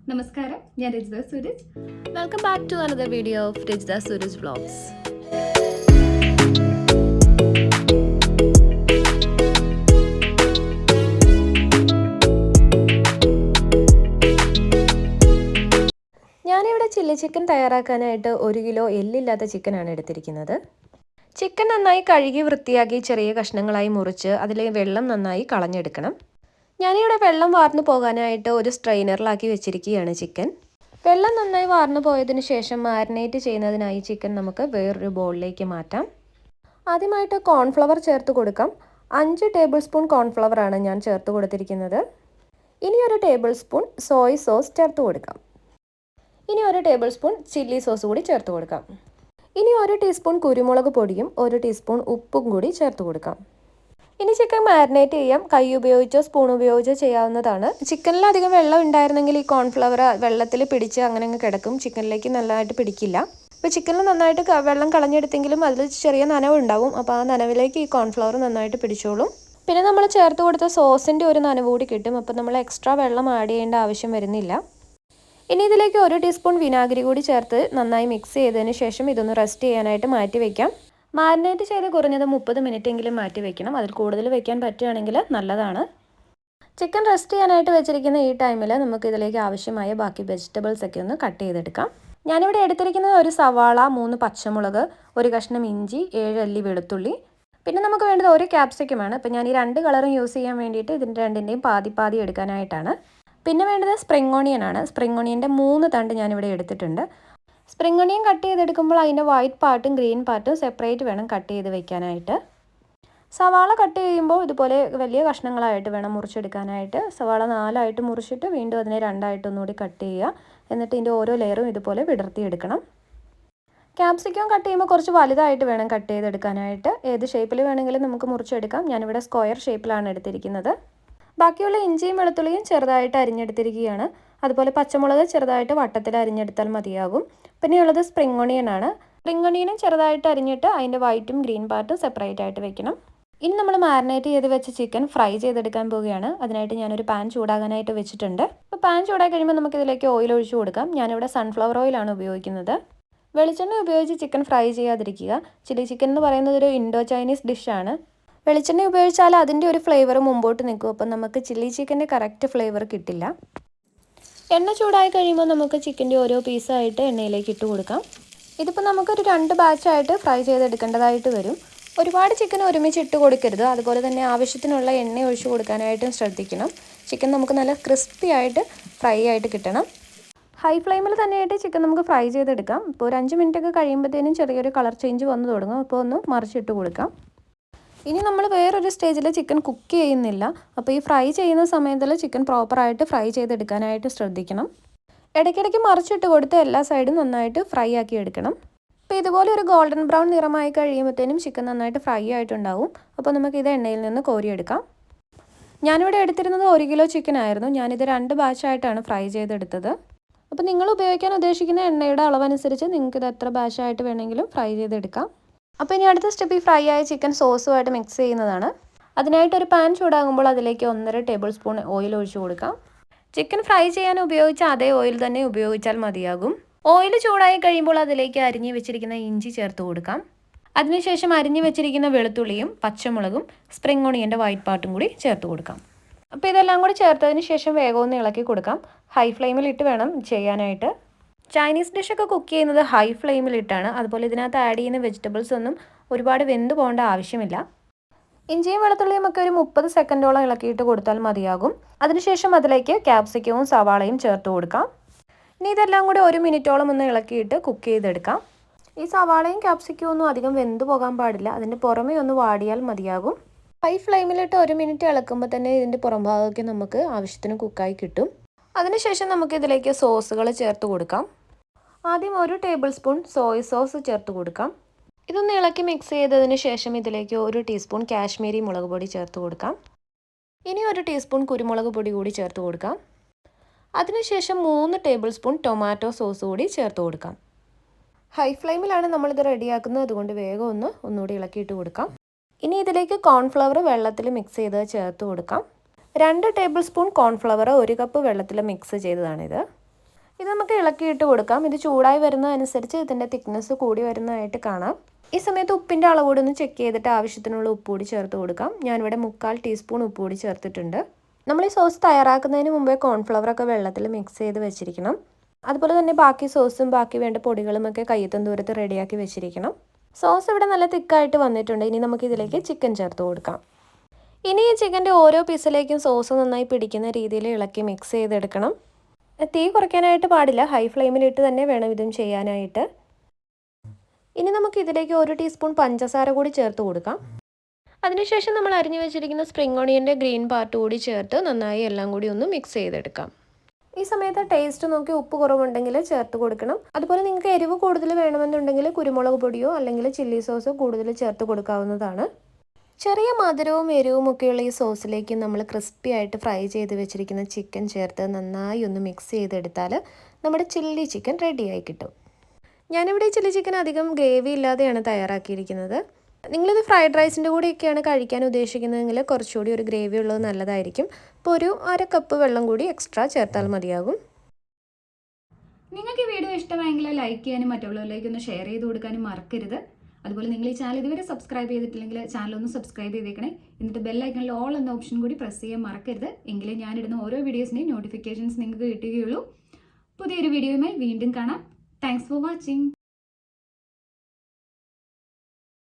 നമസ്കാരം, ഞാൻ Rajitha Sooraj. Welcome back to another video of Rajitha Sooraj vlogs. ഞാനിവിടെ ചില്ലി ചിക്കൻ തയ്യാറാക്കാനായിട്ട് 1 കിലോ എല്ലില്ലാത്ത ചിക്കനാണ് എടുത്തിരിക്കുന്നത്. ചിക്കൻ നന്നായി കഴുകി വൃത്തിയാക്കി ചെറിയ കഷ്ണങ്ങളായി മുറിച്ച് അതിലെ വെള്ളം നന്നായി കളഞ്ഞെടുക്കണം. ഞാനിവിടെ വെള്ളം വാർന്നു പോകാനായിട്ട് ഒരു സ്ട്രെയിനറിലാക്കി വെച്ചിരിക്കുകയാണ് ചിക്കൻ. വെള്ളം നന്നായി വാർന്നു പോയതിന് ശേഷം മാരിനേറ്റ് ചെയ്യുന്നതിനായി ചിക്കൻ നമുക്ക് വേറൊരു ബൗളിലേക്ക് മാറ്റാം. ആദ്യമായിട്ട് കോൺഫ്ലവർ ചേർത്ത് കൊടുക്കാം. 5 ടേബിൾ സ്പൂൺ കോൺഫ്ലവറാണ് ഞാൻ ചേർത്ത് കൊടുത്തിരിക്കുന്നത്. ഇനി 1 ടേബിൾ സ്പൂൺ സോയ് സോസ് ചേർത്ത് കൊടുക്കാം. ഇനി 1 ടേബിൾ സ്പൂൺ ചില്ലി സോസ് കൂടി ചേർത്ത് കൊടുക്കാം. ഇനി 1 ടീസ്പൂൺ കുരുമുളക് പൊടിയും 1 ടീസ്പൂൺ ഉപ്പും കൂടി ചേർത്ത് കൊടുക്കാം. ഇനി ചിക്കൻ മാരിനേറ്റ് ചെയ്യാം. കൈ ഉപയോഗിച്ചോ സ്പൂൺ ഉപയോഗിച്ചോ ചെയ്യാവുന്നതാണ്. ചിക്കനിൽ അധികം വെള്ളം ഉണ്ടായിരുന്നെങ്കിൽ ഈ കോൺഫ്ലവർ വെള്ളത്തിൽ പിടിച്ച് അങ്ങനെ അങ്ങ് കിടക്കും. ചിക്കനിലേക്ക് നല്ലതായിട്ട് പിടിക്കില്ല. അപ്പോൾ ചിക്കനിൽ നന്നായിട്ട് വെള്ളം കളഞ്ഞെടുത്തെങ്കിലും അതിൽ ചെറിയ നനവ് ഉണ്ടാവും. അപ്പോൾ ആ നനവിലേക്ക് ഈ കോൺഫ്ലവർ നന്നായിട്ട് പിടിച്ചോളും. പിന്നെ നമ്മൾ ചേർത്ത് കൊടുത്ത സോസിൻ്റെ ഒരു നനവ് കൂടി കിട്ടും. അപ്പോൾ നമ്മൾ എക്സ്ട്രാ വെള്ളം ആഡ് ചെയ്യേണ്ട ആവശ്യം വരുന്നില്ല. ഇനി ഇതിലേക്ക് 1 ടീസ്പൂൺ വിനാഗിരി കൂടി ചേർത്ത് നന്നായി മിക്സ് ചെയ്തതിന് ശേഷം ഇതൊന്ന് റെസ്റ്റ് ചെയ്യാനായിട്ട് മാറ്റി വയ്ക്കാം. മാരിനേറ്റ് ചെയ്ത് കുറഞ്ഞത് 30 മിനിറ്റ് എങ്കിലും മാറ്റി വെക്കണം. അതിൽ കൂടുതൽ വെക്കാൻ പറ്റുകയാണെങ്കിൽ നല്ലതാണ്. ചിക്കൻ റെസ്റ്റ് ചെയ്യാനായിട്ട് വെച്ചിരിക്കുന്ന ഈ ടൈമിൽ നമുക്ക് ഇതിലേക്ക് ആവശ്യമായ ബാക്കി വെജിറ്റബിൾസ് ഒക്കെ ഒന്ന് കട്ട് ചെയ്തെടുക്കാം. ഞാനിവിടെ എടുത്തിരിക്കുന്നത് 1 സവാള, 3 പച്ചമുളക്, 1 കഷ്ണം ഇഞ്ചി, 7 അല്ലി വെളുത്തുള്ളി, പിന്നെ നമുക്ക് വേണ്ടത് 1 ക്യാപ്സിക്കമാണ്. അപ്പോൾ ഞാൻ ഈ 2 കളറും യൂസ് ചെയ്യാൻ വേണ്ടിയിട്ട് ഇതിൻ്റെ രണ്ടിൻ്റെയും പാതി എടുക്കാനായിട്ടാണ്. പിന്നെ വേണ്ടത് സ്പ്രിംഗ് ഓണിയൻ ആണ്. സ്പ്രിംഗ് ഓണിയൻ്റെ 3 തണ്ട് ഞാനിവിടെ എടുത്തിട്ടുണ്ട്. സ്പ്രിംഗ് ഓണിയൻ കട്ട് ചെയ്തെടുക്കുമ്പോൾ അതിൻ്റെ വൈറ്റ് പാർട്ടും ഗ്രീൻ പാർട്ടും സെപ്പറേറ്റ് വേണം കട്ട് ചെയ്ത് വെക്കാനായിട്ട്. സവാള കട്ട് ചെയ്യുമ്പോൾ ഇതുപോലെ വലിയ കഷ്ണങ്ങളായിട്ട് വേണം മുറിച്ചെടുക്കാനായിട്ട്. സവാള 4 ആയിട്ട് മുറിച്ചിട്ട് വീണ്ടും അതിനെ 2 ആയിട്ട് ഒന്നുകൂടി കട്ട് ചെയ്യുക. എന്നിട്ട് ഇതിൻ്റെ ഓരോ ലെയറും ഇതുപോലെ വിടർത്തിയെടുക്കണം. ക്യാപ്സിക്കം കട്ട് ചെയ്യുമ്പോൾ കുറച്ച് വലുതായിട്ട് വേണം കട്ട് ചെയ്തെടുക്കാനായിട്ട്. ഏത് ഷേപ്പിൽ വേണമെങ്കിലും നമുക്ക് മുറിച്ചെടുക്കാം. ഞാനിവിടെ സ്ക്വയർ ഷേപ്പിലാണ് എടുത്തിരിക്കുന്നത്. ബാക്കിയുള്ള ഇഞ്ചിയും വെളുത്തുള്ളിയും ചെറുതായിട്ട് അരിഞ്ഞെടുത്തിരിക്കുകയാണ്. അതുപോലെ പച്ചമുളക് ചെറുതായിട്ട് വട്ടത്തിൽ അരിഞ്ഞെടുത്താൽ മതിയാകും. പിന്നെയുള്ളത് സ്പ്രിംഗ് ഓണിയൻ ആണ്. സ്പ്രിംഗ് ഓണിയനും ചെറുതായിട്ട് അരിഞ്ഞിട്ട് അതിൻ്റെ വൈറ്റും ഗ്രീൻ പാർട്ടും സെപ്പറേറ്റ് ആയിട്ട് വെക്കണം. ഇനി നമ്മൾ മാരിനേറ്റ് ചെയ്ത് വെച്ച ചിക്കൻ ഫ്രൈ ചെയ്തെടുക്കാൻ പോവുകയാണ്. അതിനായിട്ട് ഞാനൊരു പാൻ ചൂടാകാനായിട്ട് വെച്ചിട്ടുണ്ട്. അപ്പോൾ പാൻ ചൂടായി കഴിയുമ്പോൾ നമുക്കിതിലേക്ക് ഓയിൽ ഒഴിച്ചു കൊടുക്കാം. ഞാനിവിടെ സൺഫ്ലവർ ഓയിലാണ് ഉപയോഗിക്കുന്നത്. വെളിച്ചെണ്ണ ഉപയോഗിച്ച് ചിക്കൻ ഫ്രൈ ചെയ്യാതിരിക്കുക. ചില്ലി ചിക്കൻ എന്ന് പറയുന്നത് ഒരു ഇൻഡോ ചൈനീസ് ഡിഷാണ്. വെളിച്ചെണ്ണ ഉപയോഗിച്ചാൽ അതിൻ്റെ ഒരു ഫ്ലേവർ മുമ്പോട്ട് നിൽക്കും. അപ്പം നമുക്ക് ചില്ലി ചിക്കൻ്റെ കറക്റ്റ് ഫ്ലേവർ കിട്ടില്ല. എണ്ണ ചൂടായി കഴിയുമ്പോൾ നമുക്ക് ചിക്കൻ്റെ ഓരോ പീസായിട്ട് എണ്ണയിലേക്ക് ഇട്ട് കൊടുക്കാം. ഇതിപ്പോൾ നമുക്കൊരു 2 ബാച്ചായിട്ട് ഫ്രൈ ചെയ്തെടുക്കേണ്ടതായിട്ട് വരും. ഒരുപാട് ചിക്കൻ ഒരുമിച്ച് ഇട്ട് കൊടുക്കരുത്. അതുപോലെ തന്നെ ആവശ്യത്തിനുള്ള എണ്ണ ഒഴിച്ച് കൊടുക്കാനായിട്ടും ശ്രദ്ധിക്കണം. ചിക്കൻ നമുക്ക് നല്ല ക്രിസ്പി ആയിട്ട് ഫ്രൈ ആയിട്ട് കിട്ടണം. ഹൈ ഫ്ലെയിമിൽ തന്നെയായിട്ട് ചിക്കൻ നമുക്ക് ഫ്രൈ ചെയ്തെടുക്കാം. ഇപ്പോൾ ഒരു 5 മിനിറ്റൊക്കെ കഴിയുമ്പോഴത്തേനും ചെറിയൊരു കളർ ചേഞ്ച് വന്നു തുടങ്ങും. അപ്പോൾ ഒന്ന് മറിച്ചിട്ട് കൊടുക്കാം. ഇനി നമ്മൾ വേറൊരു സ്റ്റേജിൽ ചിക്കൻ കുക്ക് ചെയ്യുന്നില്ല. അപ്പോൾ ഈ ഫ്രൈ ചെയ്യുന്ന സമയത്തിൽ ചിക്കൻ പ്രോപ്പറായിട്ട് ഫ്രൈ ചെയ്തെടുക്കാനായിട്ട് ശ്രദ്ധിക്കണം. ഇടയ്ക്കിടയ്ക്ക് മറിച്ചിട്ട് കൊടുത്ത് എല്ലാ സൈഡും നന്നായിട്ട് ഫ്രൈ ആക്കി എടുക്കണം. അപ്പോൾ ഇതുപോലെ ഒരു ഗോൾഡൻ ബ്രൗൺ നിറമായി കഴിയുമ്പോഴത്തേനും ചിക്കൻ നന്നായിട്ട് ഫ്രൈ ആയിട്ടുണ്ടാവും. അപ്പോൾ നമുക്കിത് എണ്ണയിൽ നിന്ന് കോരിയെടുക്കാം. ഞാനിവിടെ എടുത്തിരുന്നത് 1 കിലോ ചിക്കൻ ആയിരുന്നു. ഞാനിത് 2 ബാച്ചായിട്ടാണ് ഫ്രൈ ചെയ്തെടുത്തത്. അപ്പോൾ നിങ്ങൾ ഉപയോഗിക്കാൻ ഉദ്ദേശിക്കുന്ന എണ്ണയുടെ അളവനുസരിച്ച് നിങ്ങൾക്കിത് എത്ര ബാച്ചായിട്ട് വേണമെങ്കിലും ഫ്രൈ ചെയ്തെടുക്കാം. അപ്പോൾ ഇനി അടുത്ത സ്റ്റെപ്പ് ഈ ഫ്രൈ ആയ ചിക്കൻ സോസുമായിട്ട് മിക്സ് ചെയ്യുന്നതാണ്. അതിനായിട്ടൊരു പാൻ ചൂടാകുമ്പോൾ അതിലേക്ക് 1.5 ടേബിൾ സ്പൂൺ ഓയിൽ ഒഴിച്ചു കൊടുക്കാം. ചിക്കൻ ഫ്രൈ ചെയ്യാൻ ഉപയോഗിച്ച അതേ ഓയിൽ തന്നെ ഉപയോഗിച്ചാൽ മതിയാകും. ഓയിൽ ചൂടായി കഴിയുമ്പോൾ അതിലേക്ക് അരിഞ്ഞു വെച്ചിരിക്കുന്ന ഇഞ്ചി ചേർത്ത് കൊടുക്കാം. അതിനുശേഷം അരിഞ്ഞു വെച്ചിരിക്കുന്ന വെളുത്തുള്ളിയും പച്ചമുളകും സ്പ്രിംഗ് ഓണിയൻ്റെ വൈറ്റ് പാർട്ടും കൂടി ചേർത്ത് കൊടുക്കാം. അപ്പോൾ ഇതെല്ലാം കൂടി ചേർത്തതിന് ശേഷം വേഗം ഒന്ന് ഇളക്കി കൊടുക്കാം. ഹൈ ഫ്ലെയിമിലിട്ട് വേണം ചെയ്യാനായിട്ട്. ചൈനീസ് ഡിഷൊക്കെ കുക്ക് ചെയ്യുന്നത് ഹൈ ഫ്ലെയിമിലിട്ടാണ്. അതുപോലെ ഇതിനകത്ത് ആഡ് ചെയ്യുന്ന വെജിറ്റബിൾസ് ഒന്നും ഒരുപാട് വെന്ത് പോകേണ്ട ആവശ്യമില്ല. ഇഞ്ചിയും വെളുത്തുള്ളിയും ഒക്കെ ഒരു 30 സെക്കൻഡോളം ഇളക്കിയിട്ട് കൊടുത്താൽ മതിയാകും. അതിനുശേഷം അതിലേക്ക് ക്യാപ്സിക്കവും സവാളയും ചേർത്ത് കൊടുക്കാം. ഇനി ഇതെല്ലാം കൂടി 1 മിനിറ്റോളം ഒന്ന് ഇളക്കിയിട്ട് കുക്ക് ചെയ്തെടുക്കാം. ഈ സവാളയും ക്യാപ്സിക്കവും ഒന്നും അധികം വെന്ത് പോകാൻ പാടില്ല. അതിൻ്റെ പുറമേ ഒന്ന് വാടിയാൽ മതിയാകും. ഹൈ ഫ്ലെയിമിലിട്ട് 1 മിനിറ്റ് ഇളക്കുമ്പോൾ തന്നെ ഇതിൻ്റെ പുറംഭാഗമൊക്കെ നമുക്ക് ആവശ്യത്തിന് കുക്കായി കിട്ടും. അതിനുശേഷം നമുക്ക് ഇതിലേക്ക് സോസുകൾ ചേർത്ത് കൊടുക്കാം. ആദ്യം 1 ടേബിൾ സ്പൂൺ സോയ് സോസ് ചേർത്ത് കൊടുക്കാം. ഇതൊന്ന് ഇളക്കി മിക്സ് ചെയ്തതിന് ശേഷം ഇതിലേക്ക് 1 ടീസ്പൂൺ കാശ്മീരി മുളക് പൊടി ചേർത്ത് കൊടുക്കാം. ഇനി 1 ടീസ്പൂൺ കുരുമുളക് പൊടി കൂടി ചേർത്ത് കൊടുക്കാം. അതിനുശേഷം 3 ടേബിൾ സ്പൂൺ ടൊമാറ്റോ സോസ് കൂടി ചേർത്ത് കൊടുക്കാം. ഹൈ ഫ്ലെയിമിലാണ് നമ്മളിത് റെഡിയാക്കുന്നത്. അതുകൊണ്ട് വേഗം ഒന്നുകൂടി ഇളക്കിയിട്ട് കൊടുക്കാം. ഇനി ഇതിലേക്ക് കോൺഫ്ലവർ വെള്ളത്തിൽ മിക്സ് ചെയ്ത് ചേർത്ത് കൊടുക്കാം. 2 ടേബിൾ സ്പൂൺ കോൺഫ്ലവർ 1 കപ്പ് വെള്ളത്തിൽ മിക്സ് ചെയ്തതാണിത്. ഇത് നമുക്ക് ഇളക്കിയിട്ട് കൊടുക്കാം. ഇത് ചൂടായി വരുന്നതനുസരിച്ച് ഇതിൻ്റെ തിക്നെസ് കൂടി വരുന്നതായിട്ട് കാണാം. ഈ സമയത്ത് ഉപ്പിൻ്റെ അളവ് കൂടി ഒന്ന് ചെക്ക് ചെയ്തിട്ട് ആവശ്യത്തിനുള്ള ഉപ്പ് കൂടി ചേർത്ത് കൊടുക്കാം. ഞാനിവിടെ 3/4 ടീസ്പൂൺ ഉപ്പ് കൂടി ചേർത്തിട്ടുണ്ട്. നമ്മൾ ഈ സോസ് തയ്യാറാക്കുന്നതിന് മുമ്പേ കോൺഫ്ലവറൊക്കെ വെള്ളത്തിൽ മിക്സ് ചെയ്ത് വെച്ചിരിക്കണം. അതുപോലെ തന്നെ ബാക്കി സോസും ബാക്കി വേണ്ട പൊടികളുമൊക്കെ കയ്യെത്തും ദൂരത്ത് റെഡിയാക്കി വെച്ചിരിക്കണം. സോസ് ഇവിടെ നല്ല തിക്കായിട്ട് വന്നിട്ടുണ്ട്. ഇനി നമുക്കിതിലേക്ക് ചിക്കൻ ചേർത്ത് കൊടുക്കാം. ഇനി ഈ ചിക്കൻ്റെ ഓരോ പീസിലേക്കും സോസ് നന്നായി പിടിക്കുന്ന രീതിയിൽ ഇളക്കി മിക്സ് ചെയ്തെടുക്കണം. തീ കുറയ്ക്കാനായിട്ട് പാടില്ല, ഹൈ ഫ്ലെയിമിലിട്ട് തന്നെ വേണം ഇതും ചെയ്യാനായിട്ട്. ഇനി നമുക്കിതിലേക്ക് 1 ടീസ്പൂൺ പഞ്ചസാര കൂടി ചേർത്ത് കൊടുക്കാം. അതിനുശേഷം നമ്മൾ അരിഞ്ഞു വെച്ചിരിക്കുന്ന സ്പ്രിംഗ് ഓണിയൻ്റെ ഗ്രീൻ പാർട്ട് കൂടി ചേർത്ത് നന്നായി എല്ലാം കൂടി ഒന്ന് മിക്സ് ചെയ്തെടുക്കാം. ഈ സമയത്ത് ടേസ്റ്റ് നോക്കി ഉപ്പ് കുറവുണ്ടെങ്കിൽ ചേർത്ത് കൊടുക്കണം. അതുപോലെ നിങ്ങൾക്ക് എരിവ് കൂടുതൽ വേണമെന്നുണ്ടെങ്കിൽ കുരുമുളക് പൊടിയോ അല്ലെങ്കിൽ ചില്ലി സോസോ കൂടുതൽ ചേർത്ത് കൊടുക്കാവുന്നതാണ്. ചെറിയ മധുരവും എരിവും ഒക്കെയുള്ള ഈ സോസിലേക്ക് നമ്മൾ ക്രിസ്പി ആയിട്ട് ഫ്രൈ ചെയ്ത് വെച്ചിരിക്കുന്ന ചിക്കൻ ചേർത്ത് നന്നായി ഒന്ന് മിക്സ് ചെയ്തെടുത്താൽ നമ്മുടെ ചില്ലി ചിക്കൻ റെഡിയായി കിട്ടും. ഞാനിവിടെ ഈ ചില്ലി ചിക്കൻ അധികം ഗ്രേവി ഇല്ലാതെയാണ് തയ്യാറാക്കിയിരിക്കുന്നത്. നിങ്ങളിത് ഫ്രൈഡ് റൈസിൻ്റെ കൂടെയൊക്കെയാണ് കഴിക്കാൻ ഉദ്ദേശിക്കുന്നതെങ്കിൽ കുറച്ചുകൂടി ഒരു ഗ്രേവി ഉള്ളത് നല്ലതായിരിക്കും. അപ്പോൾ ഒരു 1/2 കപ്പ് വെള്ളം കൂടി എക്സ്ട്രാ ചേർത്താൽ മതിയാകും. നിങ്ങൾക്ക് ഈ വീഡിയോ ഇഷ്ടമായെങ്കിൽ ലൈക്ക് ചെയ്യാനും മറ്റുള്ളവരിലേക്ക് ഒന്ന് ഷെയർ ചെയ്ത് കൊടുക്കാനും മറക്കരുത്. അതുപോലെ നിങ്ങൾ ഈ ചാനൽ ഇതുവരെ സബ്സ്ക്രൈബ് ചെയ്തിട്ടില്ലെങ്കിൽ ചാനൽ ഒന്ന് സബ്സ്ക്രൈബ് ചെയ്തേക്കണേ. എന്നിട്ട് ബെല്ലൈക്കണിൽ ഓൾ എന്ന ഓപ്ഷൻ കൂടി പ്രസ് ചെയ്യാൻ മറക്കരുത്. എങ്കിലേ ഞാനിടുന്ന ഓരോ വീഡിയോസിൻ്റെയും നോട്ടിഫിക്കേഷൻസ് നിങ്ങൾക്ക് കിട്ടുകയുള്ളൂ. പുതിയൊരു വീഡിയോയുമായി വീണ്ടും കാണാം. Thanks for watching.